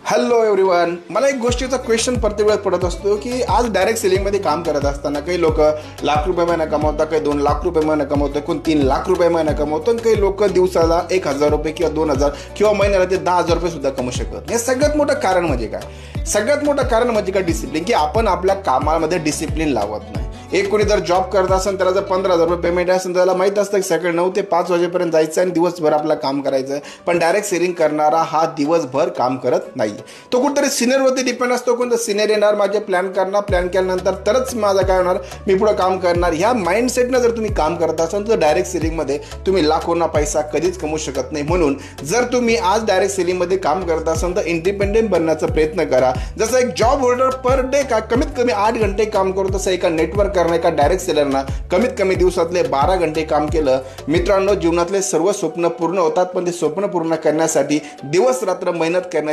Hello everyone, मला एक गोष्टीचा क्वेश्चन प्रत्येक वेळेस पडत असतो की आज डायरेक्ट सेलिंगमध्ये काम करत असताना काही लोक लाख रुपये महिना कमवतात, काही 2 लाख रुपये महिना कमवतात, कोण 3 लाख रुपये महिना कमवतो, काही लोक दिवसाला 1,000 रुपये किंवा 2,000 किंवा महिन्याला ते 10,000 रुपये सुद्धा कमवू शकतात. हे सगळ्यात मोठं कारण म्हणजे काय? सगळ्यात मोठं कारण म्हणजे काय? डिसिप्लिन. की आपण आपल्या कामामध्ये डिसिप्लिन लावत नाही. एक कोणी जर जॉब करत असेल त्याला जर 15,000 रुपये पेमेंट असेल त्याला माहीत असतं की सकाळी 9 ते 5 वाजेपर्यंत जायचं आणि दिवसभर आपलं काम करायचं आहे. पण डायरेक्ट सेलिंग करणारा हा दिवसभर काम करत नाही. तो कुठेतरी सिनियरवरती डिपेंड असतो. कोणतं सिनियर येणार, माझे प्लॅन करणार, प्लॅन केल्यानंतर तरच माझं काय होणार, मी पुढं काम करणार. ह्या माइंडसेटनं जर तुम्ही काम करत असाल तर डायरेक्ट सेलिंगमध्ये तुम्ही लाखोंना पैसा कधीच कमवू शकत नाही. म्हणून जर तुम्ही आज डायरेक्ट सेलिंगमध्ये काम करत असाल तर इंडिपेंडेंट बनण्याचा प्रयत्न करा. जसं एक जॉब होल्डर पर डे कमीत कमी 8 घंटे काम करतो, तसं एका नेटवर्क करणं, एका डायरेक्ट सेलरना कमीत कमी दिवसातले 12 घंटे काम केलं. मित्रांनो, जीवनातले सर्व स्वप्न पूर्ण होतात, पण ते स्वप्न पूर्ण करण्यासाठी दिवस रात्र मेहनत करण्याची